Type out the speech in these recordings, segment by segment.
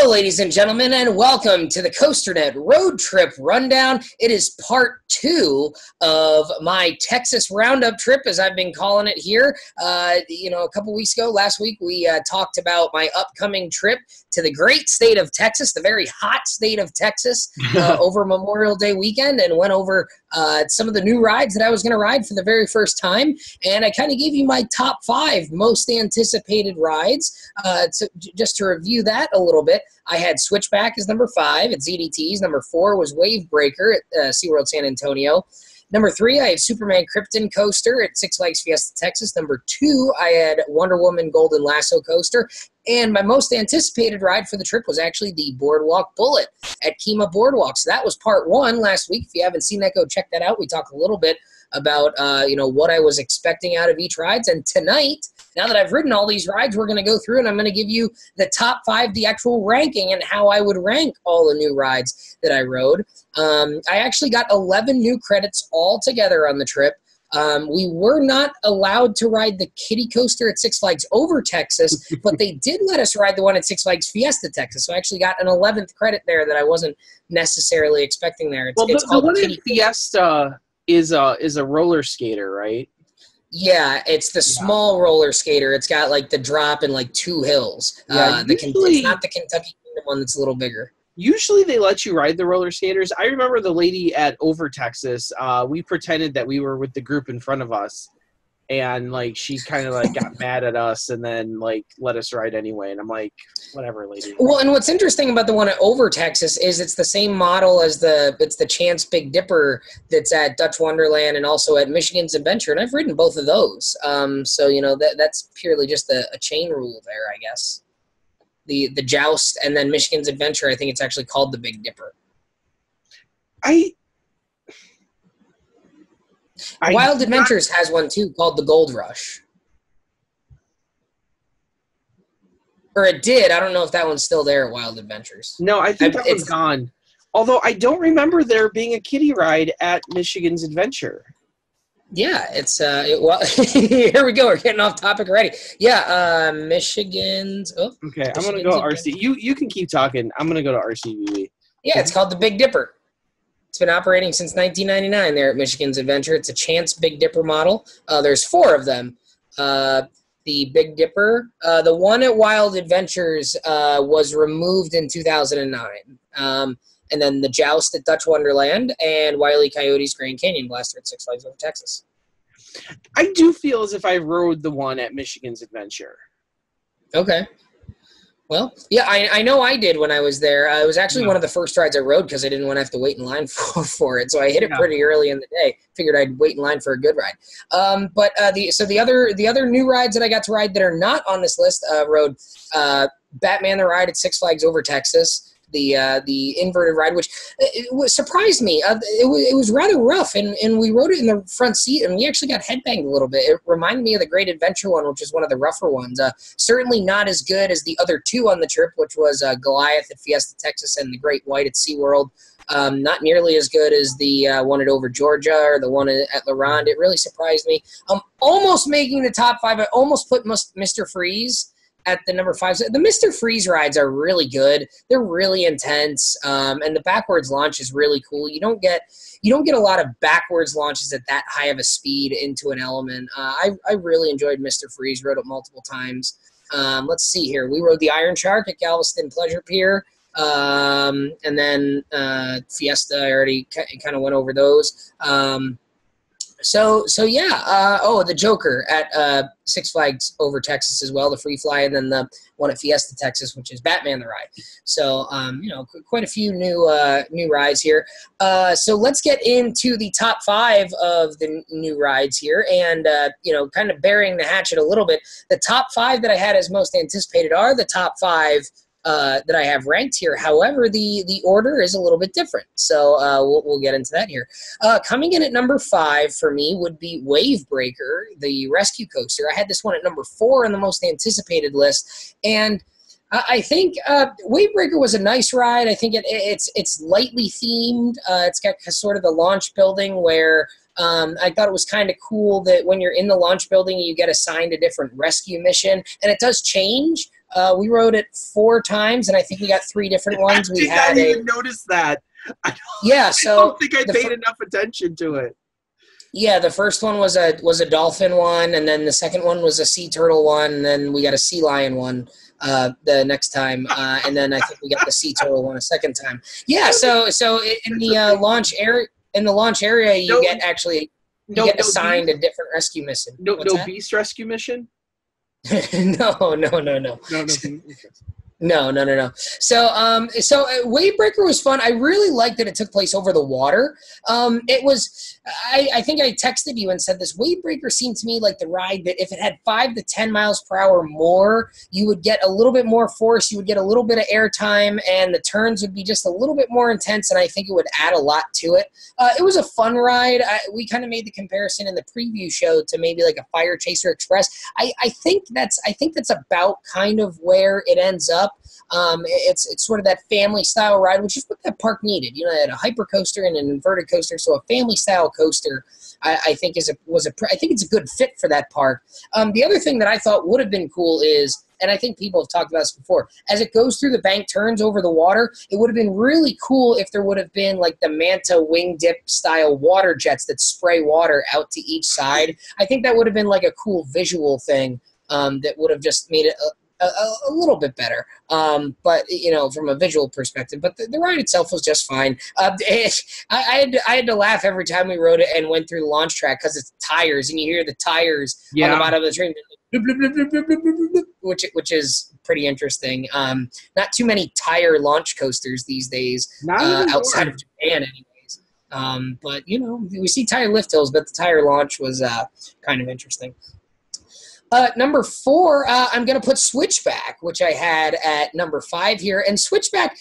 Hello, ladies and gentlemen, and welcome to the COASTER-net Road Trip Rundown. It is part 2 of my Texas Roundup trip, as I've been calling it here. A couple weeks ago, last week, we talked about my upcoming trip to the great state of Texas, the very hot state of Texas, over Memorial Day weekend, and went over some of the new rides that I was going to ride for the very first time. And I kind of gave you my top 5 most anticipated rides. Just to review that a little bit, I had Switchback as number 5 at ZDT's. Number 4 was Wavebreaker at SeaWorld San Antonio. Number 3, I had Superman Krypton Coaster at Six Flags Fiesta Texas. Number 2, I had Wonder Woman Golden Lasso Coaster. And my most anticipated ride for the trip was actually the Boardwalk Bullet at Kemah Boardwalk. So that was part 1 last week. If you haven't seen that, go check that out. We talked a little bit about what I was expecting out of each rides. And tonight, now that I've ridden all these rides, we're going to go through and I'm going to give you the top 5, the actual ranking, and how I would rank all the new rides that I rode. I actually got 11 new credits altogether on the trip. We were not allowed to ride the kiddie coaster at Six Flags Over Texas, but they did let us ride the one at Six Flags Fiesta Texas. So I actually got an 11th credit there that I wasn't necessarily expecting there. It's called the one at Fiesta is a roller skater, right? Yeah, it's the small roller skater. It's got like the drop and like 2 hills. It's not the Kentucky Kingdom one that's a little bigger. Usually they let you ride the roller skaters. I remember the lady at Over Texas, we pretended that we were with the group in front of us, and like she kind of like got mad at us and then like let us ride anyway. And I'm like, whatever, lady. Well, and what's interesting about the one at Over Texas is it's the same model as the Chance Big Dipper that's at Dutch Wonderland and also at Michigan's Adventure, and I've ridden both of those. So that's purely just a chain rule there, I guess. The Joust and then Michigan's Adventure, I think it's actually called the Big Dipper. Wild Adventures has one too called the Gold Rush. Or it did. I don't know if that one's still there at Wild Adventures. No, I think that one's gone. Although I don't remember there being a kiddie ride at Michigan's Adventure. Yeah, it's here we go. We're getting off topic already. Yeah, Michigan's. Okay, I'm gonna go RC. You can keep talking. I'm gonna go to RCVB. Yeah, it's called the Big Dipper. It's been operating since 1999 there at Michigan's Adventure. It's a Chance Big Dipper model. There's 4 of them. The Big Dipper, the one at Wild Adventures was removed in 2009. And then the Joust at Dutch Wonderland and Wile E. Coyote's Grand Canyon Blaster at Six Flags Over Texas. I do feel as if I rode the one at Michigan's Adventure. Okay. Well, yeah, I know I did when I was there. It was actually one of the first rides I rode because I didn't want to have to wait in line for it. So I hit it pretty early in the day. Figured I'd wait in line for a good ride. The other new rides that I got to ride that are not on this list, rode Batman the Ride at Six Flags Over Texas. The inverted ride, which surprised me. It was rather rough, and we rode it in the front seat, and we actually got headbanged a little bit. It reminded me of the Great Adventure one, which is one of the rougher ones. Certainly not as good as the other 2 on the trip, which was Goliath at Fiesta Texas and the Great White at SeaWorld. Not nearly as good as the one at Over Georgia or the one at La Ronde. It really surprised me. Almost making the top 5. I almost put Mr. Freeze at the number 5. The Mr. Freeze rides are really good. They're really intense, and the backwards launch is really cool. You don't get a lot of backwards launches at that high of a speed into an element. I really enjoyed Mr. Freeze. Rode it multiple times. Let's see here. We rode the Iron Shark at Galveston Pleasure Pier, and then Fiesta. I already kind of went over those. The Joker at Six Flags Over Texas as well, the Free Fly, and then the one at Fiesta Texas, which is Batman the Ride. So, quite a few new rides here. So let's get into the top 5 of the new rides here, and kind of burying the hatchet a little bit. The top 5 that I had as most anticipated are the top 5 that I have ranked here. However, the order is a little bit different. So we'll get into that here. Coming in at number 5 for me would be Wavebreaker, the rescue coaster. I had this one at number 4 on the most anticipated list. And I think Wavebreaker was a nice ride. I think it's lightly themed. It's got sort of the launch building where I thought it was kind of cool that when you're in the launch building, you get assigned a different rescue mission, and it does change. We rode it 4 times, and I think we got 3 different ones. I did not even notice that. Yeah, so I don't think I paid enough attention to it. Yeah, the first one was a dolphin one, and then the second one was a sea turtle one, and then we got a sea lion one the next time, and then I think we got the sea turtle one a second time. Yeah, so in the launch area, you get assigned a different rescue mission. No beast rescue mission. No. No. So Wavebreaker was fun. I really liked that it took place over the water. It was. I think I texted you and said this. Wavebreaker seemed to me like the ride that if it had 5 to 10 miles per hour more, you would get a little bit more force. You would get a little bit of airtime, and the turns would be just a little bit more intense. And I think it would add a lot to it. It was a fun ride. We kind of made the comparison in the preview show to maybe like a Fire Chaser Express. I think that's about kind of where it ends up. It's sort of that family style ride, which is what that park needed. You know, it had a hyper coaster and an inverted coaster, so a family style coaster, I think I think it's a good fit for that park. The other thing that I thought would have been cool is, and I think people have talked about this before, as it goes through the bank turns over the water, it would have been really cool if there would have been like the Manta wing dip style water jets that spray water out to each side. I think that would have been like a cool visual thing that would have just made it a little bit better, but you know, from a visual perspective. But the ride itself was just fine. I had to laugh every time we rode it and went through the launch track because it's tires, and you hear the tires on the bottom of the train, which is pretty interesting. Not too many tire launch coasters these days, outside of Japan, anyways. But you know, we see tire lift hills, but the tire launch was kind of interesting. Number 4, I'm going to put Switchback, which I had at number 5 here. And Switchback,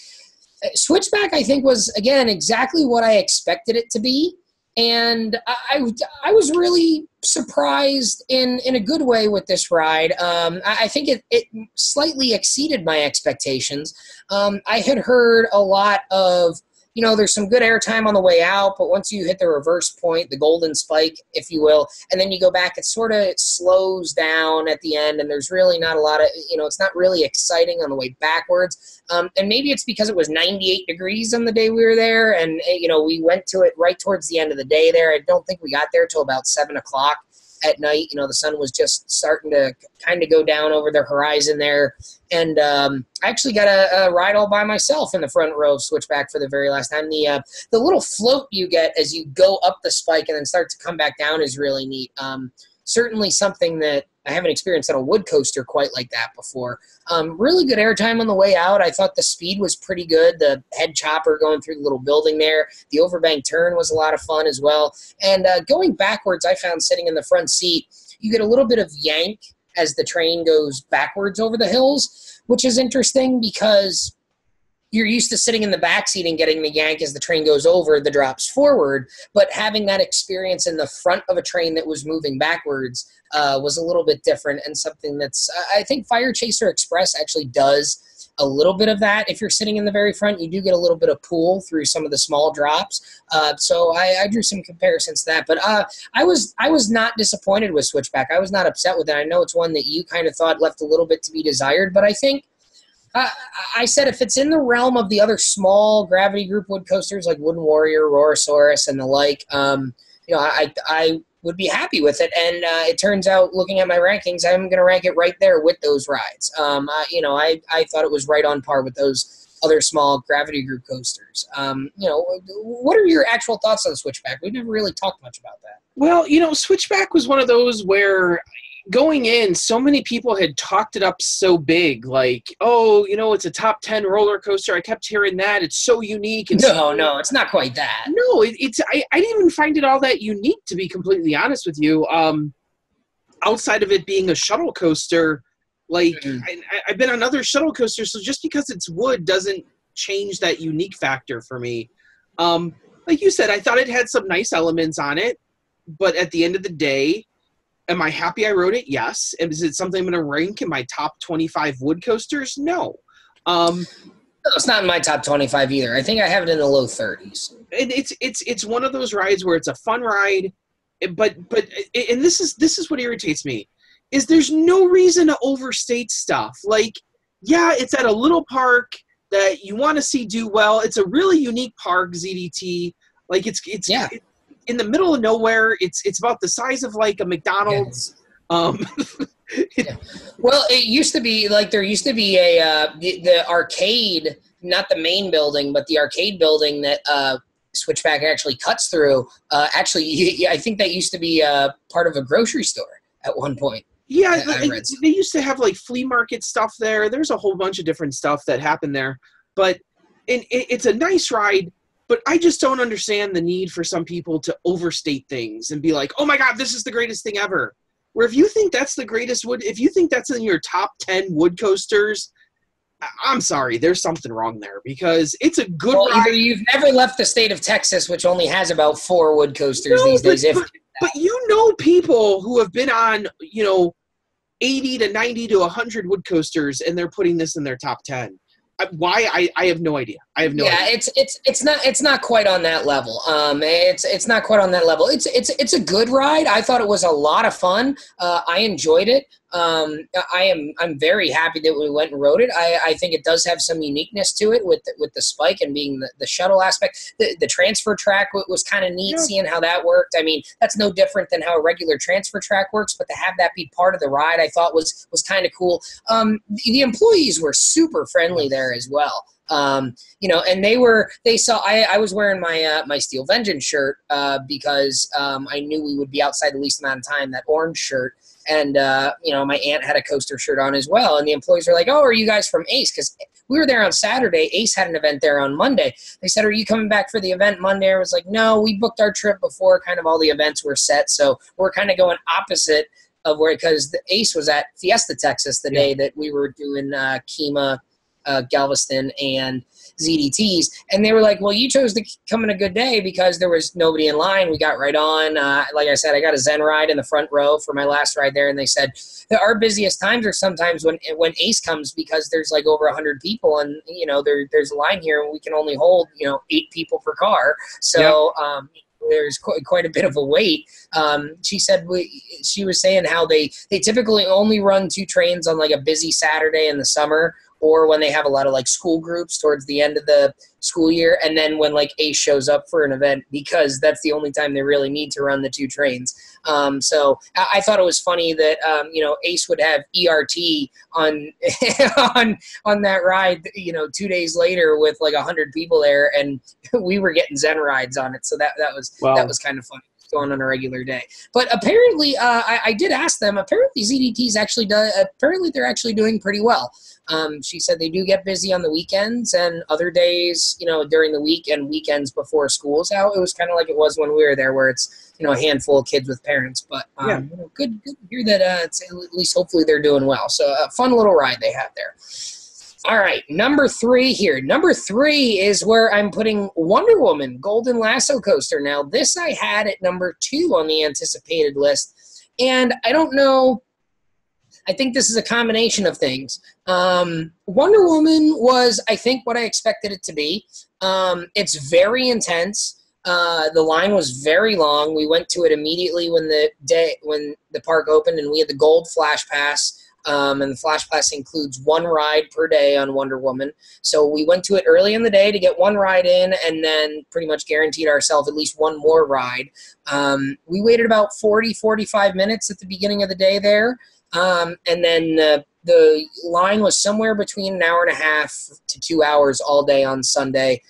I think, was, again, exactly what I expected it to be. And I was really surprised in a good way with this ride. I think it slightly exceeded my expectations. I had heard a lot of, you know, there's some good airtime on the way out, but once you hit the reverse point, the golden spike, if you will, and then you go back, it sort of slows down at the end, and there's really not a lot of, you know, it's not really exciting on the way backwards. And maybe it's because it was 98 degrees on the day we were there, and, you know, we went to it right towards the end of the day there. I don't think we got there till about 7 o'clock at night. You know, the sun was just starting to kind of go down over the horizon there. And I actually got a ride all by myself in the front row of Switchback for the very last time. The little float you get as you go up the spike and then start to come back down is really neat. Certainly something that I haven't experienced on a wood coaster quite like that before. Really good airtime on the way out. I thought the speed was pretty good. The head chopper going through the little building there. The overbank turn was a lot of fun as well. And going backwards, I found sitting in the front seat, you get a little bit of yank as the train goes backwards over the hills, which is interesting because you're used to sitting in the back seat and getting the yank as the train goes over the drops forward, but having that experience in the front of a train that was moving backwards was a little bit different, and something that's, I think Fire Chaser Express actually does a little bit of that. If you're sitting in the very front, you do get a little bit of pull through some of the small drops. So I drew some comparisons to that, but I was not disappointed with Switchback. I was not upset with it. I know it's one that you kind of thought left a little bit to be desired, but I think I said if it's in the realm of the other small gravity group wood coasters like Wooden Warrior, Rorosaurus, and the like, you know, I would be happy with it. And it turns out, looking at my rankings, I'm going to rank it right there with those rides. You know, I thought it was right on par with those other small gravity group coasters. You know, what are your actual thoughts on Switchback? We've never really talked much about that. Well, you know, Switchback was one of those where going in, so many people had talked it up so big, like, oh, you know, it's a top 10 roller coaster. I kept hearing that. It's so unique. No, it's not quite that. No, I didn't even find it all that unique, to be completely honest with you. Outside of it being a shuttle coaster, like, I've been on other shuttle coasters, so just because it's wood doesn't change that unique factor for me. Like you said, I thought it had some nice elements on it, but at the end of the day, am I happy I rode it? Yes. Is it something I'm going to rank in my top 25 wood coasters? No. It's not in my top 25 either. I think I have it in the low 30s. And it's one of those rides where it's a fun ride. And this is what irritates me, is there's no reason to overstate stuff. Like, yeah, it's at a little park that you want to see do well. It's a really unique park, ZDT. Like, it's in the middle of nowhere. It's about the size of like a McDonald's. Yeah. Well, it used to be like there used to be a the arcade, not the main building, but the arcade building that Switchback actually cuts through. Actually, I think that used to be part of a grocery store at one point. Yeah, they used to have like flea market stuff there. There's a whole bunch of different stuff that happened there. But it's a nice ride, but I just don't understand the need for some people to overstate things and be like, oh my God, this is the greatest thing ever. Where if you think that's the greatest if you think that's in your top 10 wood coasters, I'm sorry, there's something wrong there, because it's a good ride. Either you've never left the state of Texas, which only has about 4 wood coasters these days. But you know people who have been on, 80 to 90 to 100 wood coasters, and they're putting this in their top 10. Why? I have no idea. I have no idea. It's not quite on that level. It's not quite on that level. It's a good ride. I thought it was a lot of fun. I enjoyed it. I'm very happy that we went and rode it. I think it does have some uniqueness to it with the spike and being the shuttle aspect. The transfer track was kind of neat, seeing how that worked. I mean, that's no different than how a regular transfer track works, but to have that be part of the ride, I thought was kind of cool. The employees were super friendly there as well. And they saw I was wearing my Steel Vengeance shirt because I knew we would be outside the least amount of time, that orange shirt. And, my aunt had a coaster shirt on as well. And the employees were like, oh, are you guys from Ace? Because we were there on Saturday. Ace had an event there on Monday. They said, are you coming back for the event Monday? I was like, no, we booked our trip before kind of all the events were set. So we're kind of going opposite of where, because the Ace was at Fiesta, Texas, the day that we were doing Kima, Galveston, and ZDTs, and they were like, well, you chose to come in a good day because there was nobody in line. We got right on. Like I said, I got a Zen ride in the front row for my last ride there, and they said that our busiest times are sometimes when Ace comes, because there's like over 100 people, and there's a line here, and we can only hold 8 people per car. So there's quite a bit of a wait. She said she was saying how they typically only run 2 trains on like a busy Saturday in the summer, or when they have a lot of like school groups towards the end of the school year, and then when like Ace shows up for an event, because that's the only time they really need to run the 2 trains. So I thought it was funny that Ace would have ERT on on that ride 2 days later with like 100 people there, and we were getting Zen rides on it. So that was kind of funny going on a regular day. But apparently I did ask them, apparently ZDT's apparently they're actually doing pretty well. She said they do get busy on the weekends and other days, during the week and weekends before school's out. It was kind of like it was when we were there, where it's, a handful of kids with parents. But good to hear that it's, at least hopefully they're doing well. So a fun little ride they have there. All right, number 3 here. Number 3 is where I'm putting Wonder Woman Golden Lasso Coaster. Now, this I had at number 2 on the anticipated list, and I don't know. I think this is a combination of things. Wonder Woman was, I think, what I expected it to be. It's very intense. The line was very long. We went to it immediately when the park opened, and we had the gold flash pass. And the flash pass includes 1 ride per day on Wonder Woman. So we went to it early in the day to get 1 ride in, and then pretty much guaranteed ourselves at least 1 more ride. We waited about 45 minutes at the beginning of the day there. And then the line was somewhere between an hour and a half to 2 hours all day on Sunday.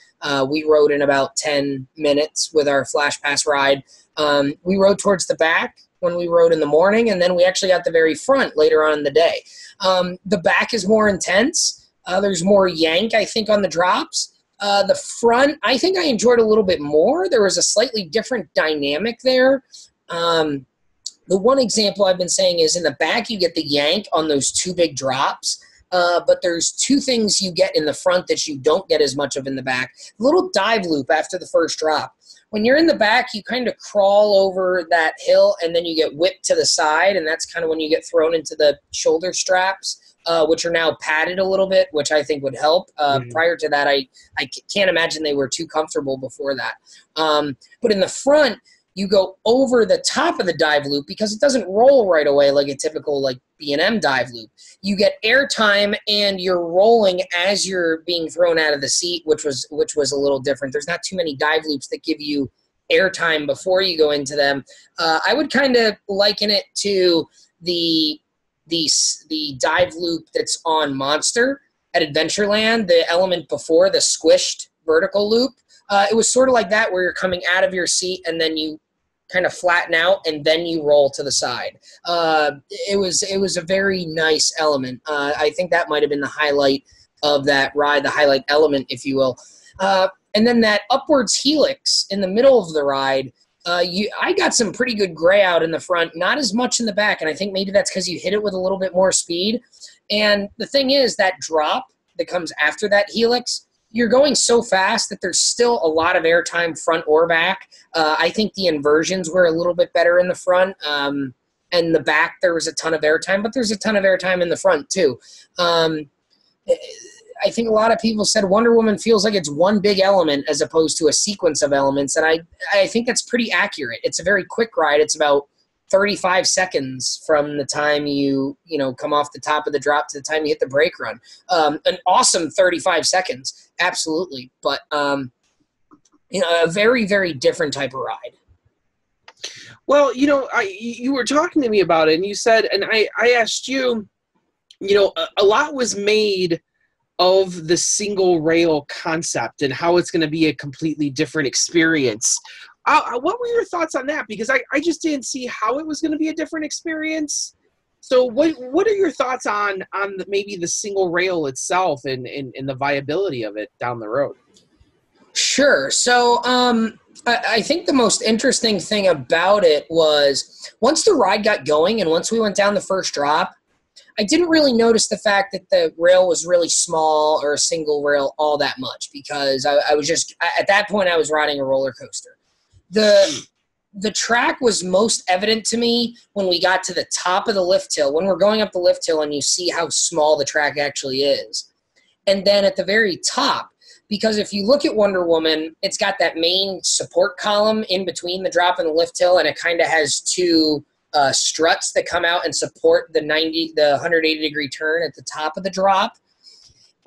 We rode in about 10 minutes with our flash pass ride. We rode towards the back when we rode in the morning, and then we actually got the very front later on in the day. The back is more intense. There's more yank, I think, on the drops. The front, I think I enjoyed a little bit more. There was a slightly different dynamic there. The one example I've been saying is in the back you get the yank on those 2 big drops, but there's 2 things you get in the front that you don't get as much of in the back. A little dive loop after the first drop. When you're in the back, you kind of crawl over that hill, and then you get whipped to the side, and that's kind of when you get thrown into the shoulder straps, which are now padded a little bit, which I think would help. Prior to that, I can't imagine they were too comfortable before that. But in the front, you go over the top of the dive loop because it doesn't roll right away like a typical like B&M dive loop. You get airtime and you're rolling as you're being thrown out of the seat, which was a little different. There's not too many dive loops that give you airtime before you go into them. I would kind of liken it to the dive loop that's on Monster at Adventureland, the element before the squished vertical loop. It was sort of like that, where you're coming out of your seat and then you kind of flatten out and then you roll to the side. It was a very nice element. I think that might have been the highlight of that ride, the highlight element, if you will. And then that upwards helix in the middle of the ride, I got some pretty good gray out in the front, not as much in the back, and I think maybe that's because you hit it with a little bit more speed. And the thing is, that drop that comes after that helix, you're going so fast that there's still a lot of airtime front or back. I think the inversions were a little bit better in the front. And the back, there was a ton of airtime, but there's a ton of airtime in the front too. I think a lot of people said Wonder Woman feels like it's one big element as opposed to a sequence of elements, and I think that's pretty accurate. It's a very quick ride. It's about 35 seconds from the time you come off the top of the drop to the time you hit the brake run. An awesome 35 seconds, absolutely, but a very, very different type of ride. Well, you were talking to me about it, and you said, and I asked you, a lot was made of the single rail concept and how it's going to be a completely different experience. What were your thoughts on that? Because I just didn't see how it was going to be a different experience. So what are your thoughts on maybe the single rail itself and the viability of it down the road? Sure. So I think the most interesting thing about it was once the ride got going and once we went down the first drop, I didn't really notice the fact that the rail was really small or a single rail all that much because I was just, at that point, I was riding a roller coaster. The track was most evident to me when we got to the top of the lift hill, when we're going up the lift hill and you see how small the track actually is. And then at the very top, because if you look at Wonder Woman, it's got that main support column in between the drop and the lift hill, and it kind of has two struts that come out and support the 180-degree turn at the top of the drop.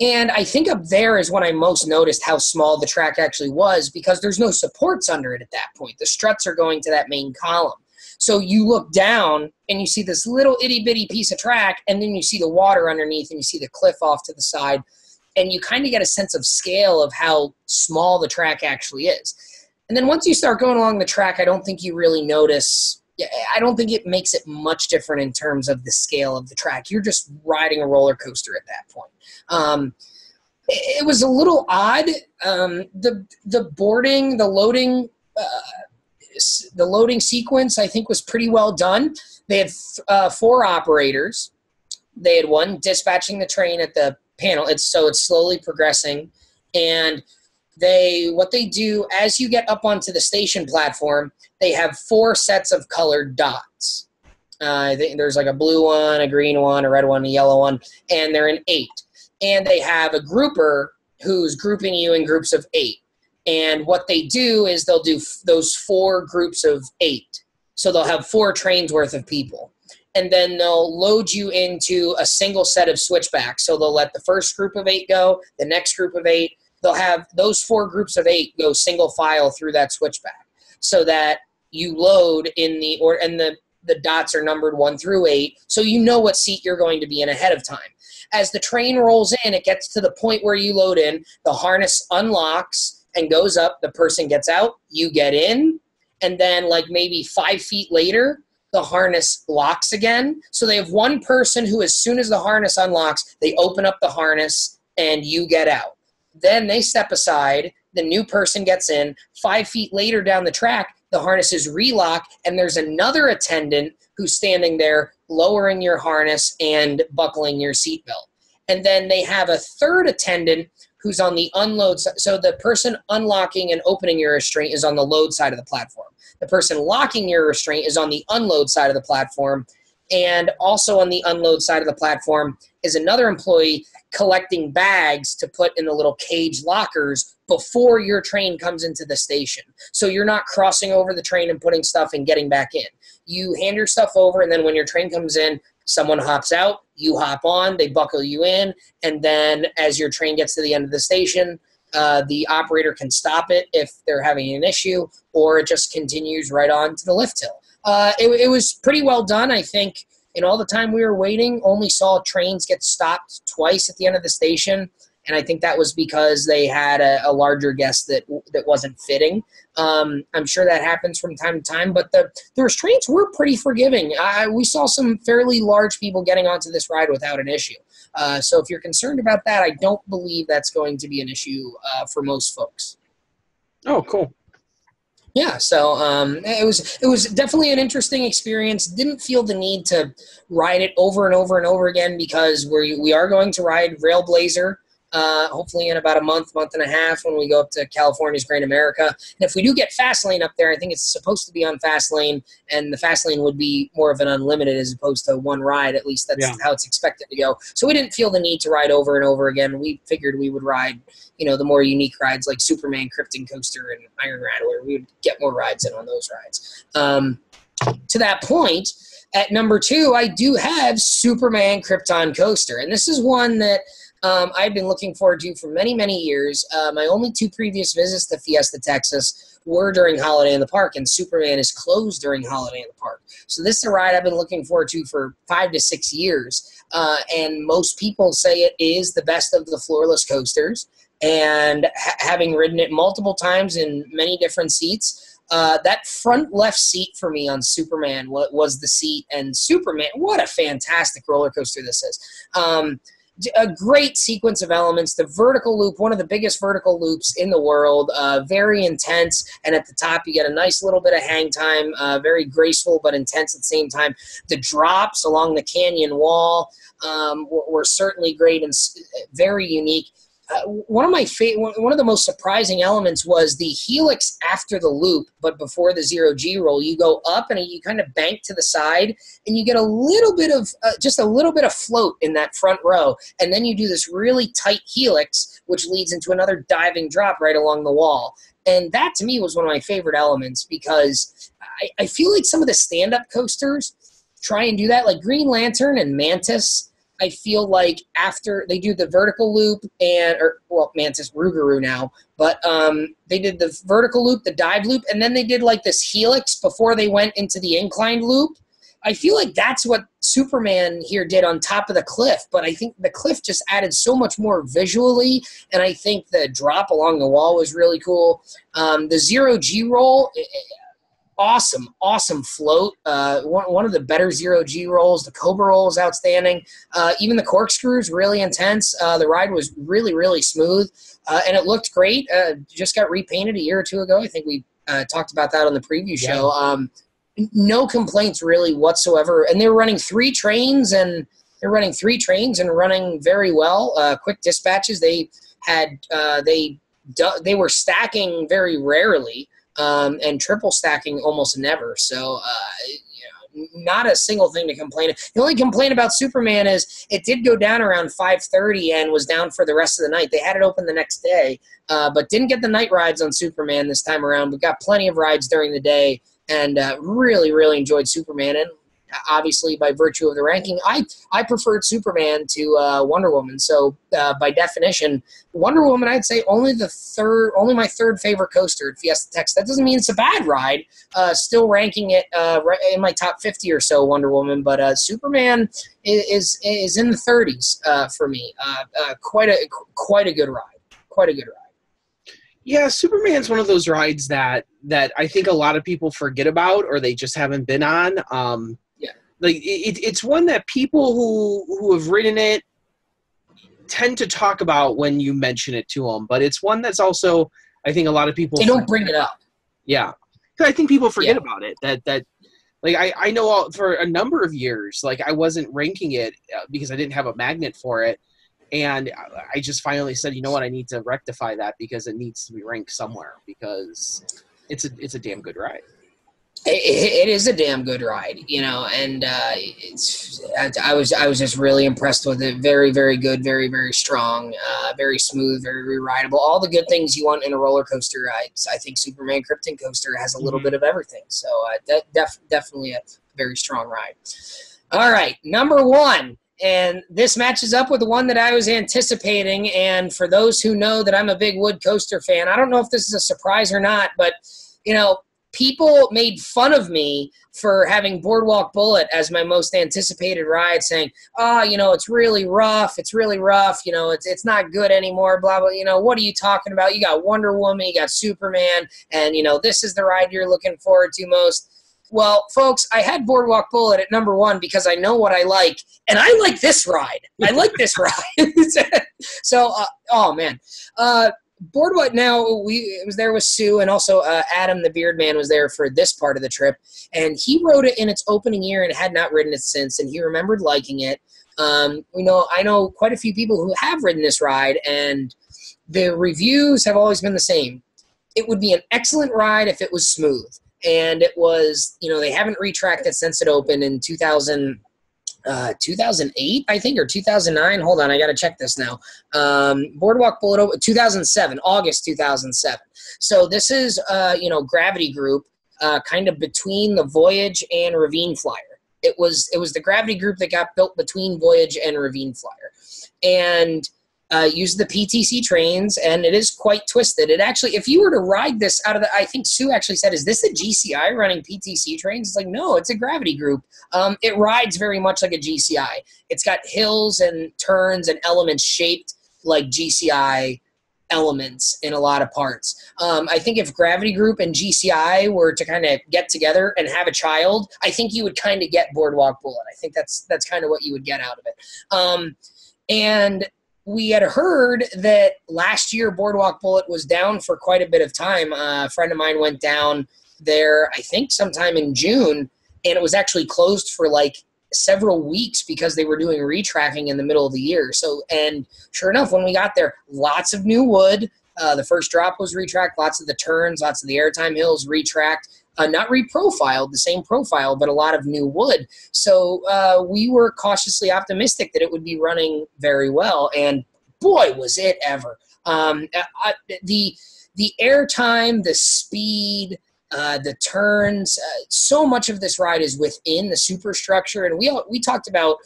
And I think up there is when I most noticed how small the track actually was because there's no supports under it at that point. The struts are going to that main column. So you look down and you see this little itty-bitty piece of track, and then you see the water underneath and you see the cliff off to the side, and you kind of get a sense of scale of how small the track actually is. And then once you start going along the track, I don't think you really notice. I don't think it makes it much different in terms of the scale of the track. You're just riding a roller coaster at that point. It was a little odd. The boarding, the loading sequence, I think, was pretty well done. They had 4 operators. They had one dispatching the train at the panel. It's slowly progressing, and what they do as you get up onto the station platform, they have 4 sets of colored dots. I think there's like a blue one, a green one, a red one, a yellow one, and they're in 8. And they have a grouper who's grouping you in groups of 8. And what they do is they'll do those 4 groups of 8. So they'll have 4 trains worth of people. And then they'll load you into a single set of switchbacks. So they'll let the first group of 8 go, the next group of 8. They'll have those 4 groups of 8 go single file through that switchback so that you load in the dots are numbered 1 through 8, so you know what seat you're going to be in ahead of time. As the train rolls in, it gets to the point where you load in, the harness unlocks and goes up, the person gets out, you get in, and then like maybe 5 feet later, the harness locks again. So they have one person who, as soon as the harness unlocks, they open up the harness and you get out. Then they step aside, the new person gets in, 5 feet later down the track, the harness is relocked, and there's another attendant who's standing there lowering your harness and buckling your seatbelt. And then they have a third attendant who's on the unload side. So the person unlocking and opening your restraint is on the load side of the platform. The person locking your restraint is on the unload side of the platform. And also on the unload side of the platform is another employee collecting bags to put in the little cage lockers before your train comes into the station. So you're not crossing over the train and putting stuff and getting back in. You hand your stuff over, and then when your train comes in, someone hops out, you hop on, they buckle you in, and then as your train gets to the end of the station, the operator can stop it if they're having an issue, or it just continues right on to the lift hill. It was pretty well done. I think in all the time we were waiting, only saw trains get stopped twice at the end of the station, and I think that was because they had a larger guest that wasn't fitting. I'm sure that happens from time to time, but the restraints were pretty forgiving. We saw some fairly large people getting onto this ride without an issue. So if you're concerned about that, I don't believe that's going to be an issue for most folks. Oh, cool. Yeah, so it was definitely an interesting experience. Didn't feel the need to ride it over and over and over again because we are going to ride Railblazer. Hopefully in about a month and a half when we go up to California's Great America. And if we do get Fastlane up there, I think it's supposed to be on Fastlane, and the Fastlane would be more of an unlimited as opposed to one ride. At least that's how it's expected to go. So we didn't feel the need to ride over and over again. We figured we would ride, the more unique rides like Superman, Krypton Coaster, and Iron Rattler. We would get more rides in on those rides. To that point, at number 2, I do have Superman Krypton Coaster, and this is one that I've been looking forward to for many, many years. My only 2 previous visits to Fiesta, Texas were during Holiday in the Park, and Superman is closed during Holiday in the Park. So this is a ride I've been looking forward to for 5 to 6 years, and most people say it is the best of the floorless coasters. And having ridden it multiple times in many different seats, that front left seat for me on Superman was the seat, and Superman, what a fantastic roller coaster this is. A great sequence of elements. The vertical loop, one of the biggest vertical loops in the world, very intense, and at the top you get a nice little bit of hang time, very graceful but intense at the same time. The drops along the canyon wall were certainly great and very unique. One of the most surprising elements was the helix after the loop, but before the 0G roll. You go up and you kind of bank to the side, and you get a little bit of just a little bit of float in that front row, and then you do this really tight helix, which leads into another diving drop right along the wall. And that to me was one of my favorite elements because I feel like some of the stand-up coasters try and do that, like Green Lantern and Mantis. I feel like after they do the vertical loop Mantis, Rougarou now, but they did the vertical loop, the dive loop, and then they did like this helix before they went into the inclined loop. I feel like that's what Superman here did on top of the cliff, but I think the cliff just added so much more visually, and I think the drop along the wall was really cool. The 0G roll, awesome float. One of the better 0G rolls. The Cobra roll is outstanding. Even the corkscrews, really intense. The ride was really, really smooth, and it looked great. Just got repainted a year or 2 ago. I think we talked about that on the preview show. No complaints really whatsoever. And they're running 3 trains, and running very well. Quick dispatches. They were stacking very rarely. And triple stacking almost never. So, not a single thing to complain. The only complaint about Superman is it did go down around 5:30 and was down for the rest of the night. They had it open the next day, but didn't get the night rides on Superman this time around. We got plenty of rides during the day, and really, really enjoyed Superman. And obviously, by virtue of the ranking, I preferred Superman to Wonder Woman. So by definition, Wonder Woman, I'd say only my third favorite coaster at Fiesta Texas. That doesn't mean it's a bad ride. Still ranking it right in my top 50 or so, Wonder Woman. But Superman is in the 30s for me. Quite a good ride. Quite a good ride. Yeah, Superman's one of those rides that I think a lot of people forget about, or they just haven't been on. Like it's one that people who have ridden it tend to talk about when you mention it to them, but it's one that's also, I think a lot of people they don't bring it up. Yeah, because I think people forget about it. That like I know for a number of years, like I wasn't ranking it because I didn't have a magnet for it, and I just finally said, you know what, I need to rectify that because it needs to be ranked somewhere because it's a damn good ride. It is a damn good ride, you know, and I was just really impressed with it. Very, very good, very, very strong, very smooth, very rideable. All the good things you want in a roller coaster ride. I think Superman Krypton Coaster has a little bit of everything. So definitely a very strong ride. All right, number one. And this matches up with the one that I was anticipating. And for those who know that I'm a big wood coaster fan, I don't know if this is a surprise or not, but, you know, people made fun of me for having Boardwalk Bullet as my most anticipated ride, saying, oh, you know, it's really rough, you know, it's not good anymore, blah, blah, you know, what are you talking about? You got Wonder Woman, you got Superman, and, you know, this is the ride you're looking forward to most. Well, folks, I had Boardwalk Bullet at number one because I know what I like, and I like this ride. I like this ride. So, oh, man. Boardwalk, now, it was there with Sue, and also Adam, the beard man, was there for this part of the trip, and he rode it in its opening year and had not ridden it since, and he remembered liking it. You know, I know quite a few people who have ridden this ride, and the reviews have always been the same. It would be an excellent ride if it was smooth, and it was, you know, they haven't retracked it since it opened in 2008, I think, or 2009. Hold on, I got to check this now. Boardwalk Bullet, 2007, August 2007. So this is, you know, Gravity Group, kind of between the Voyage and Ravine Flyer. It was the Gravity Group that got built between Voyage and Ravine Flyer, and used the PTC trains, and it is quite twisted. It actually, if you were to ride this out of the, I think Sue actually said, is this a GCI running PTC trains? It's like, no, it's a Gravity Group. It rides very much like a GCI. It's got hills and turns and elements shaped like GCI elements in a lot of parts. I think if Gravity Group and GCI were to kind of get together and have a child, I think you would kind of get Boardwalk Bullet. I think that's kind of what you would get out of it. And we had heard that last year Boardwalk Bullet was down for quite a bit of time. A friend of mine went down there, I think sometime in June, and it was actually closed for like several weeks because they were doing retracking in the middle of the year. So, and sure enough, when we got there, lots of new wood. The first drop was retracked, lots of the turns, lots of the airtime hills retracked. Not reprofiled, the same profile, but a lot of new wood. So we were cautiously optimistic that it would be running very well, and boy, was it ever. The airtime, the speed, the turns, so much of this ride is within the superstructure, and we talked about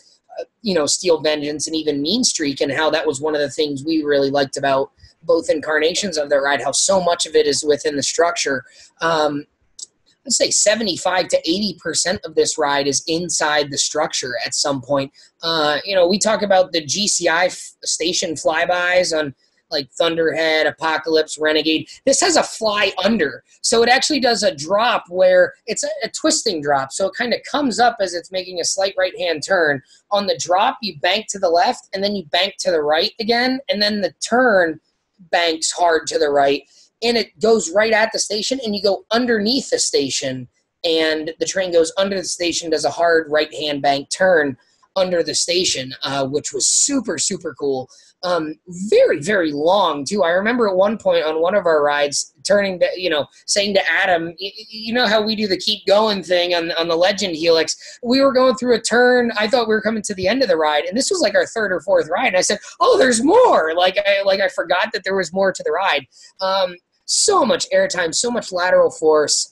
you know, Steel Vengeance and even Mean Streak, and how that was one of the things we really liked about both incarnations of that ride, how so much of it is within the structure. Let's say 75 to 80% of this ride is inside the structure at some point. You know, we talk about the GCI station flybys on like Thunderhead, Apocalypse, Renegade. This has a fly under. So it actually does a drop where it's a twisting drop. So it kind of comes up as it's making a slight right-hand turn. On the drop, you bank to the left, and then you bank to the right again, and then the turn banks hard to the right. And it goes right at the station, and you go underneath the station, and the train goes under the station, does a hard right-hand bank turn under the station, which was super, super cool. Very, very long, too. I remember at one point on one of our rides turning to, you know, saying to Adam, you know how we do the keep going thing on the Legend Helix? We were going through a turn. I thought we were coming to the end of the ride, and this was like our third or fourth ride. And I said, oh, there's more. Like I forgot that there was more to the ride. So much airtime, so much lateral force,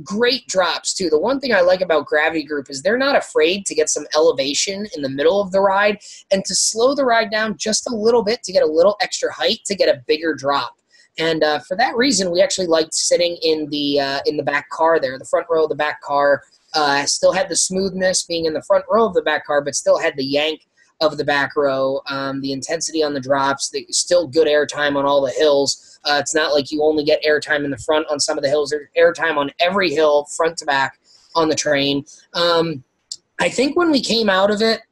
great drops too. The one thing I like about Gravity Group is they're not afraid to get some elevation in the middle of the ride and to slow the ride down just a little bit to get a little extra height to get a bigger drop. And for that reason, we actually liked sitting in the back car there. The front row of the back car still had the smoothness being in the front row of the back car, but still had the yank of the back row, the intensity on the drops, still good airtime on all the hills. It's not like you only get airtime in the front on some of the hills. There's airtime on every hill, front to back, on the train. I think when we came out of it,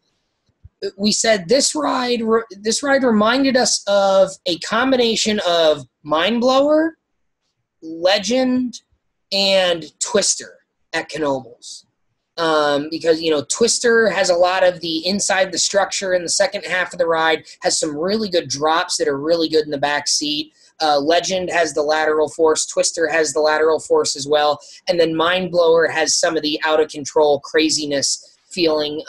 we said this ride reminded us of a combination of Mind Blower, Legend, and Twister at Knoebels. Because, you know, Twister has a lot of the inside the structure in the second half of the ride, has some really good drops that are really good in the back seat. Legend has the lateral force. Twister has the lateral force as well. And then Mind Blower has some of the out-of-control craziness feeling.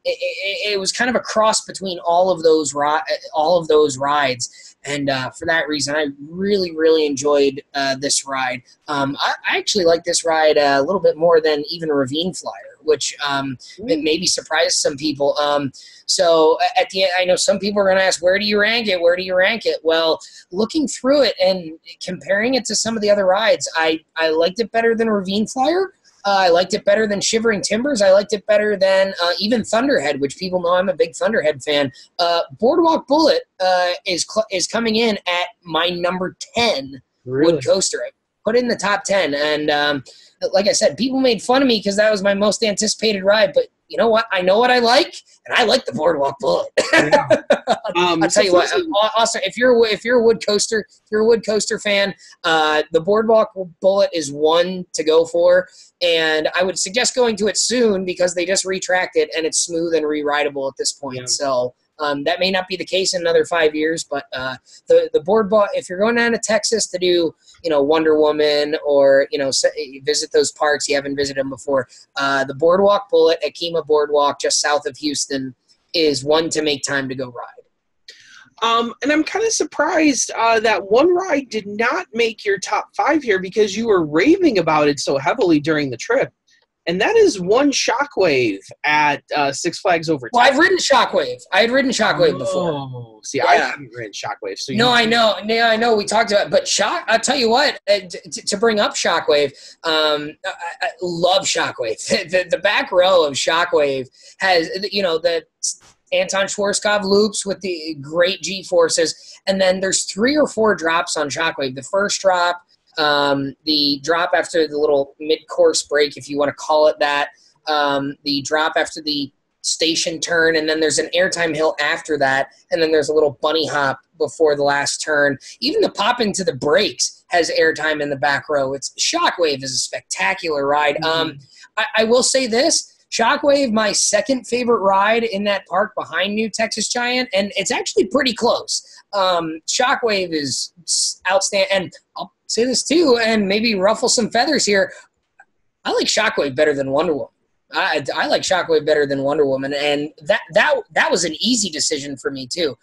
It was kind of a cross between all of those rides. And for that reason, I really, really enjoyed this ride. I actually like this ride a little bit more than even Ravine Flyer, which it maybe surprised some people. So at the end, I know some people are going to ask, where do you rank it? Where do you rank it? Well, looking through it and comparing it to some of the other rides, I liked it better than Ravine Flyer. I liked it better than Shivering Timbers. I liked it better than even Thunderhead, which people know I'm a big Thunderhead fan. Boardwalk Bullet is coming in at my number 10 wood coaster. I put it in the top 10. And like I said, people made fun of me because that was my most anticipated ride. But you know what? I know what I like, and I like the Boardwalk Bullet. Yeah. I'll tell you what. Also, if you're a wood coaster fan, the Boardwalk Bullet is one to go for, and I would suggest going to it soon because they just retracked it and it's smooth and re-rideable at this point. Yeah. So that may not be the case in another 5 years, but the Boardwalk, if you're going down to Texas to do Wonder Woman or visit those parks you haven't visited them before, the Boardwalk Bullet at Kemah Boardwalk just south of Houston is one to make time to go ride. And I'm kind of surprised that one ride did not make your top 5 here because you were raving about it so heavily during the trip. And that is one Shockwave at Six Flags Over Texas. Well, I've ridden Shockwave. I had ridden Shockwave before. Oh, see, yeah. I haven't ridden Shockwave. So no, I know. Yeah, I know. We talked about it. But I'll tell you what, to bring up Shockwave, I love Shockwave. The back row of Shockwave has, the Anton Schwarzkopf loops with the great G-forces. And then there's 3 or 4 drops on Shockwave. The first drop, the drop after the little mid-course break, if you want to call it that, the drop after the station turn, and then there's an airtime hill after that, and then there's a little bunny hop before the last turn. Even the pop into the brakes has airtime in the back row. Shockwave is a spectacular ride. Mm-hmm. I will say this. Shockwave, my second favorite ride in that park behind New Texas Giant, and it's actually pretty close. Shockwave is outstanding, and I'll say this too, and maybe ruffle some feathers here. I like Shockwave better than Wonder Woman. I like Shockwave better than Wonder Woman, and that was an easy decision for me too.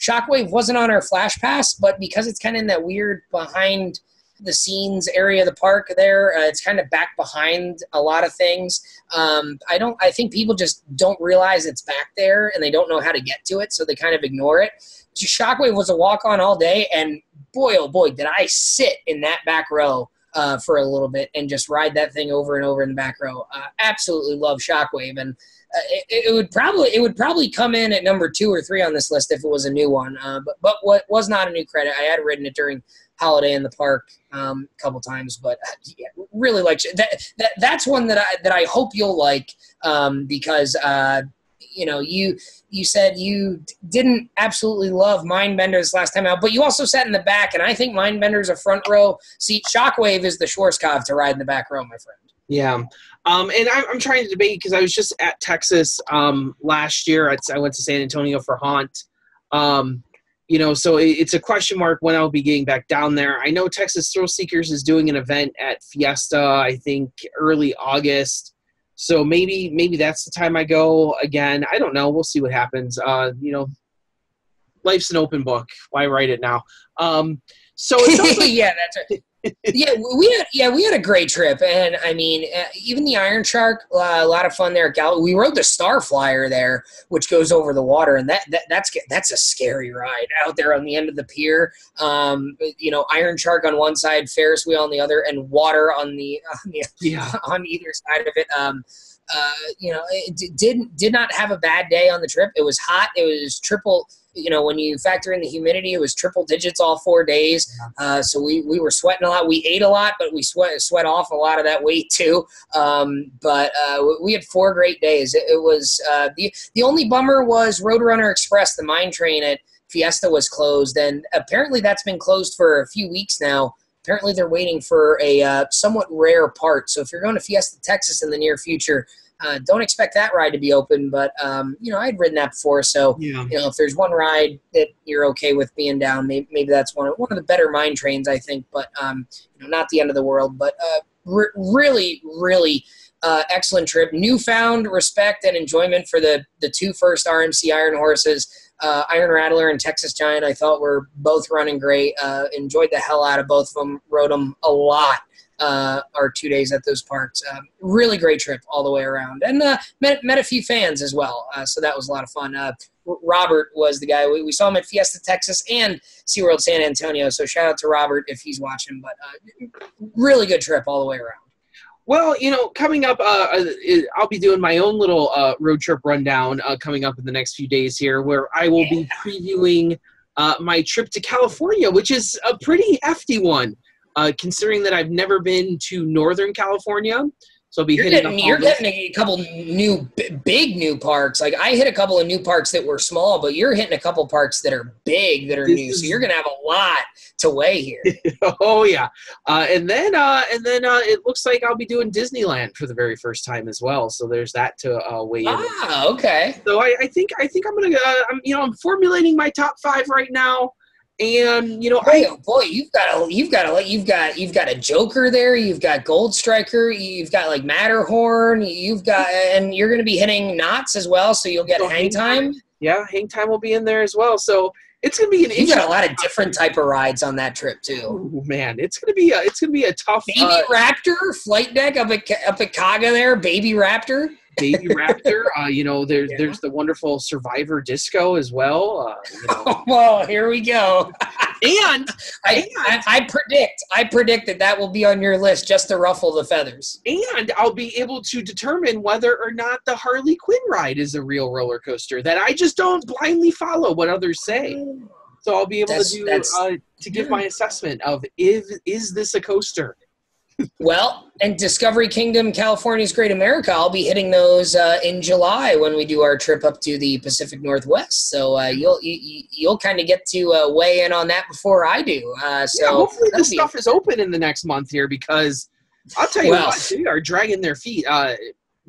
Shockwave wasn't on our Flash Pass, but because it's kind of in that weird behind the scenes area of the park there, it's kind of back behind a lot of things. I think people just don't realize it's back there and they don't know how to get to it, so they kind of ignore it. Shockwave was a walk-on all day, and boy, oh boy, did I sit in that back row for a little bit and just ride that thing over and over in the back row. Absolutely love Shockwave, and it would probably come in at number 2 or 3 on this list if it was a new one. But what was not a new credit, I had ridden it during Holiday in the Park a couple times, but yeah, really like that's one that I hope you'll like because you said you didn't absolutely love Mindbender's last time out, but you also sat in the back, and I think Mindbender's a front row seat. Shockwave is the Schwarzkopf to ride in the back row, my friend. Yeah. And I'm trying to debate because I was just at Texas last year. I went to San Antonio for Haunt. So it's a question mark when I'll be getting back down there. I know Texas Thrill Seekers is doing an event at Fiesta, I think early August. So maybe that's the time I go again. I don't know. We'll see what happens. Life's an open book. Why write it now? So it sounds like yeah, that's right. we had a great trip, and I mean, even the Iron Shark, a lot of fun there at Gallup. We rode the Star Flyer there, which goes over the water, and that's a scary ride out there on the end of the pier. Iron Shark on one side, Ferris wheel on the other, and water on either side of it. It did not have a bad day on the trip. It was hot. It was triple. When you factor in the humidity, it was triple digits all 4 days. So we were sweating a lot. We ate a lot, but we sweat off a lot of that weight too. But we had 4 great days. It was the only bummer was Roadrunner Express, the mine train at Fiesta, was closed, and apparently that's been closed for a few weeks now. Apparently they're waiting for a somewhat rare part. So if you're going to Fiesta, Texas in the near future, Don't expect that ride to be open, but I'd ridden that before, so if there's one ride that you're okay with being down, maybe that's one of the better mine trains, I think. But not the end of the world. But really, really excellent trip. Newfound respect and enjoyment for the two first RMC Iron horses. Iron Rattler and Texas Giant, I thought were both running great. Enjoyed the hell out of both of them. Rode them a lot. Our 2 days at those parks. Really great trip all the way around. And met a few fans as well, so that was a lot of fun. Robert was the guy. We saw him at Fiesta, Texas, and SeaWorld San Antonio, so shout out to Robert if he's watching. But really good trip all the way around. Well, coming up, I'll be doing my own little road trip rundown coming up in the next few days here, where I will be previewing my trip to California, which is a pretty hefty one. Considering that I've never been to Northern California, so I'll be hitting a couple big new parks. Like I hit a couple of new parks that were small, but you're hitting a couple parks that are big, that are new. So you're going to have a lot to weigh here. Oh yeah, and then it looks like I'll be doing Disneyland for the very first time as well. So there's that to weigh in. Ah, okay. So I think I'm gonna I'm formulating my top 5 right now. And you've got a Joker there. You've got Gold Striker. You've got like Matterhorn. And you're going to be hitting Knott's as well. So you'll get Hang Time. Yeah, Hang Time will be in there as well. So it's going to be an. You got a lot of different type of rides on that trip too. Oh man, it's going to be a tough. Baby Raptor flight deck up at Kaga there. Baby Raptor. Baby Raptor, there's the wonderful Survivor Disco as well. Well, here we go. and I predict that will be on your list just to ruffle the feathers. And I'll be able to determine whether or not the Harley Quinn ride is a real roller coaster. That I just don't blindly follow what others say. So I'll be able to give my assessment of is this a coaster. Well, and Discovery Kingdom, California's Great America, I'll be hitting those in July when we do our trip up to the Pacific Northwest. So you'll kind of get to weigh in on that before I do. Hopefully this stuff is open in the next month here, because I'll tell you what, they are dragging their feet.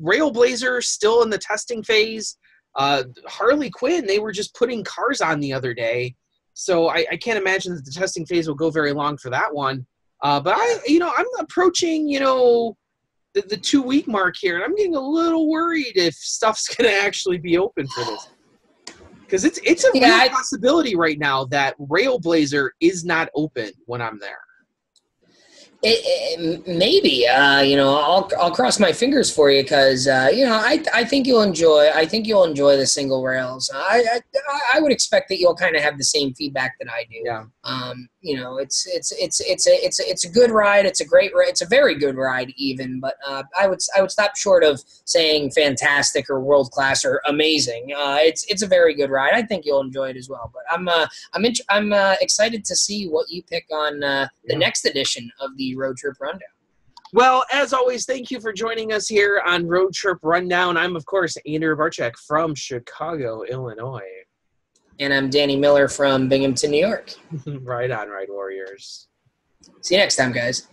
Railblazer still in the testing phase. Harley Quinn, they were just putting cars on the other day. So I can't imagine that the testing phase will go very long for that one. But I'm approaching, the 2-week mark here, and I'm getting a little worried if stuff's going to actually be open for this. Because it's a real possibility right now that Railblazer is not open when I'm there. Maybe I'll cross my fingers for you, because I think you'll enjoy the single rails. I would expect that you'll kind of have the same feedback that I do. Yeah. It's a good ride. It's a great ride. It's a very good ride even. But I would stop short of saying fantastic or world class or amazing. It's a very good ride. I think you'll enjoy it as well. But I'm excited to see what you pick on the next edition of the Road Trip Rundown. Well, as always, thank you for joining us here on Road Trip Rundown. I'm, of course, Andrew Barczyk from Chicago, Illinois. And I'm Danny Miller from Binghamton, New York. Right on, Ride Warriors. See you next time, guys.